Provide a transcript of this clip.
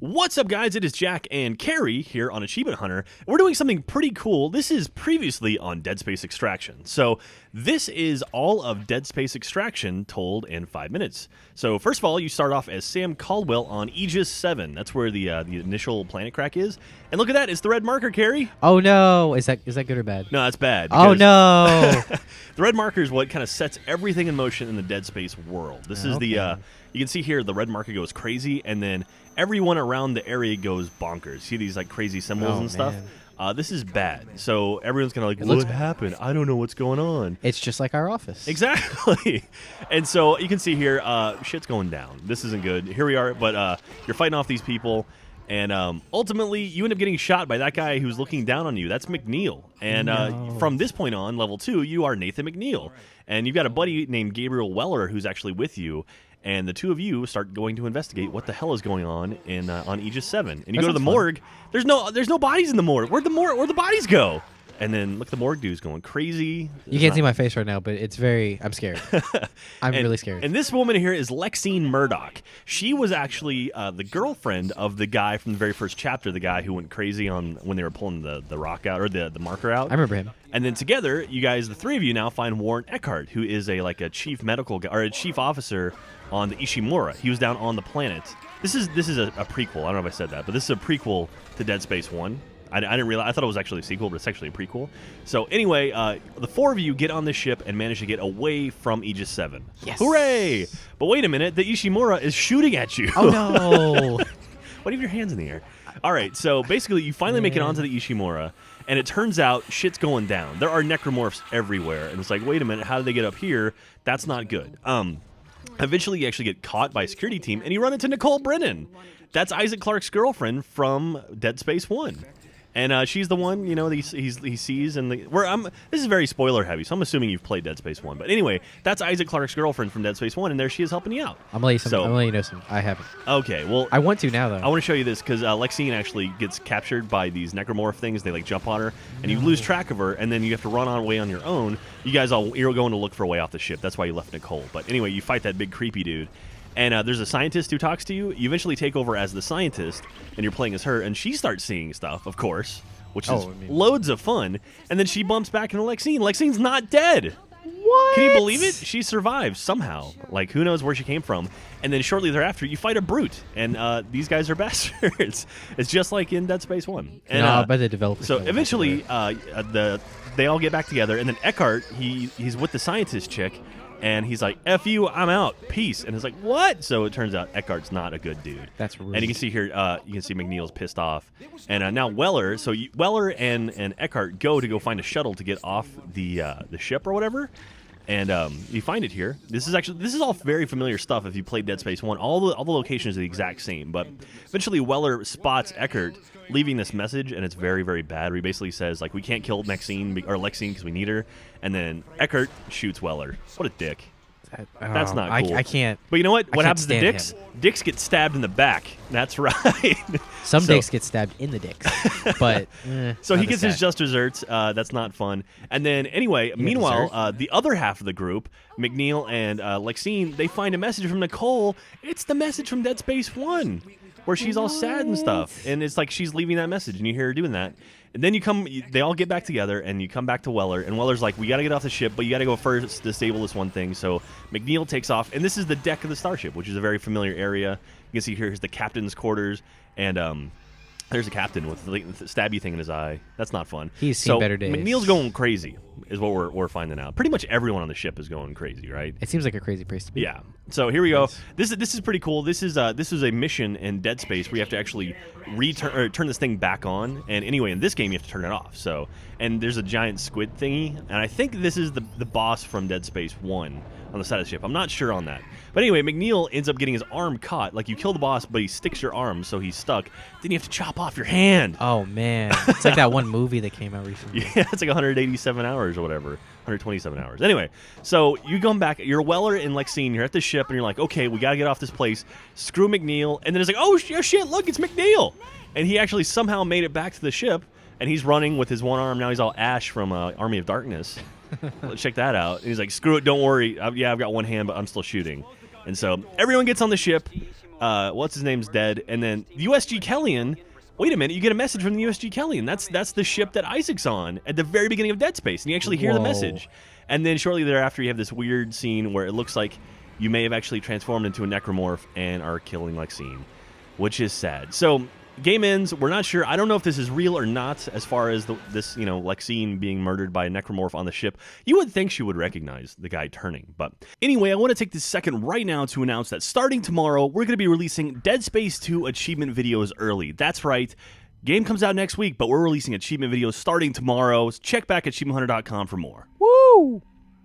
What's up, guys? It is Jack and Carrie here on Achievement Hunter. We're doing something pretty cool. This is previously on Dead Space Extraction. So this is all of Dead Space Extraction told in 5 minutes. So first of all, you start off as Sam Caldwell on Aegis 7. That's where the initial planet crack is. And look at that. It's the red marker, Carrie. Oh, no. Is that good or bad? No, that's bad. Oh, no. The red marker is what kind of sets everything in motion in the Dead Space world. This is the... you can see here the red marker goes crazy, and then everyone around the area goes bonkers. See these like crazy symbols and stuff? This is bad. So everyone's kind of like, what happened? I don't know what's going on. It's just like our office. Exactly. And so you can see here, shit's going down. This isn't good. Here we are, but you're fighting off these people, and ultimately you end up getting shot by that guy who's looking down on you. That's McNeil. And from this point on, level 2, you are Nathan McNeil. And you've got a buddy named Gabriel Weller who's actually with you. And the two of you start going to investigate what the hell is going on in on Aegis 7. And you go to the morgue. There's no bodies in the morgue. Where'd the bodies go? And then look, the morgue dude's going crazy. You can't see my face right now, but it's I'm scared. I'm really scared. And this woman here is Lexi Murdock. She was actually the girlfriend of the guy from the very first chapter, the guy who went crazy on when they were pulling the rock out, or the marker out. I remember him. And then together, you guys, the three of you now find Warren Eckhart, who is a chief medical guy, or a chief officer on the Ishimura. He was down on the planet. This is a prequel. I don't know if I said that, but this is a prequel to Dead Space 1. I didn't realize. I thought it was actually a sequel, but it's actually a prequel. So anyway, the four of you get on this ship and manage to get away from Aegis 7. Yes. Hooray! But wait a minute, the Ishimura is shooting at you. Oh, no. Why do you have your hands in the air? All right, so basically you finally make it onto the Ishimura, and it turns out shit's going down. There are necromorphs everywhere, and it's like, wait a minute, how did they get up here? That's not good. Eventually you actually get caught by a security team, and you run into Nicole Brennan. That's Isaac Clarke's girlfriend from Dead Space 1. And she's the one, that he sees. And this is very spoiler heavy, so I'm assuming you've played Dead Space 1. But anyway, that's Isaac Clarke's girlfriend from Dead Space 1, and there she is helping you out. I'm going to let you know something. I haven't. Okay, well... I want to now, though. I want to show you this, because Lexine actually gets captured by these necromorph things. They, jump on her, and you lose track of her, and then you have to run away on your own. You're going to look for a way off the ship. That's why you left Nicole. But anyway, you fight that big creepy dude. And there's a scientist who talks to you. You eventually take over as the scientist, and you're playing as her, and she starts seeing stuff, of course, which is loads of fun. And then she bumps back into Lexine. Lexine's not dead. What? Can you believe it? She survives somehow. Who knows where she came from. And then shortly thereafter, you fight a brute. And these guys are bastards. It's just like in Dead Space 1. And, no, I bet the developers... So eventually, they all get back together. And then Eckhart, he's with the scientist chick. And he's like, F you, I'm out. Peace. And it's like, what? So it turns out Eckhart's not a good dude. That's rude. And you can see here, McNeil's pissed off. And now Weller, Weller and Eckhart go find a shuttle to get off the ship or whatever. And you find it here. This is all very familiar stuff if you played Dead Space 1. All the locations are the exact same. But eventually Weller spots Eckhart leaving this message, and it's very, very bad. Where he basically says, we can't kill Lexine because we need her. And then Eckhart shoots Weller. What a dick. That's not cool. I can't. But you know what? What happens to Dix? Dix gets stabbed in the back. That's right. Some dicks get stabbed in the dicks. But so he gets his just desserts. That's not fun. And then anyway, meanwhile, the other half of the group, McNeil and Lexine, they find a message from Nicole. It's the message from Dead Space 1. Where she's all sad and stuff, and it's like she's leaving that message, and you hear her doing that, and then they all get back together, and you come back to Weller, and Weller's like, we got to get off the ship, but you got to go first to disable this one thing. So McNeil takes off, and this is the deck of the starship, which is a very familiar area. You can see here's the captain's quarters, and there's a captain with the stabby thing in his eye. That's not fun. He's seen better days. McNeil's going crazy, is what we're finding out. Pretty much everyone on the ship is going crazy, right? It seems like a crazy place to be. Yeah. So here we go. This is pretty cool. This is a mission in Dead Space where you have to actually turn this thing back on. And anyway, in this game you have to turn it off. So, and there's a giant squid thingy, and I think this is the boss from Dead Space 1 on the side of the ship. I'm not sure on that. But anyway, McNeil ends up getting his arm caught. You kill the boss, but he sticks your arm, so he's stuck. Then you have to chop off your hand. Oh, man. It's like that one movie that came out recently. Yeah, it's like 187 hours or whatever. 127 hours. Anyway, so you come back. You're Weller and Lexine. You're at the ship, and you're like, okay, we got to get off this place. Screw McNeil. And then it's like, oh, shit, look, it's McNeil. And he actually somehow made it back to the ship, and he's running with his one arm. Now he's all Ash from Army of Darkness. Check that out. And he's like, screw it, don't worry. I've got one hand, but I'm still shooting. And so everyone gets on the ship. what's his name's dead, and then the USG Kellyan. Wait a minute, you get a message from the USG Kellyan. That's the ship that Isaac's on at the very beginning of Dead Space, and you actually hear the message. And then shortly thereafter, you have this weird scene where it looks like you may have actually transformed into a necromorph and are killing Lexi, which is sad. So game ends. We're not sure. I don't know if this is real or not as far as this, Lexi being murdered by a necromorph on the ship. You would think she would recognize the guy turning. But anyway, I want to take this second right now to announce that starting tomorrow, we're going to be releasing Dead Space 2 achievement videos early. That's right. Game comes out next week, but we're releasing achievement videos starting tomorrow. Check back at achievementhunter.com for more. Woo!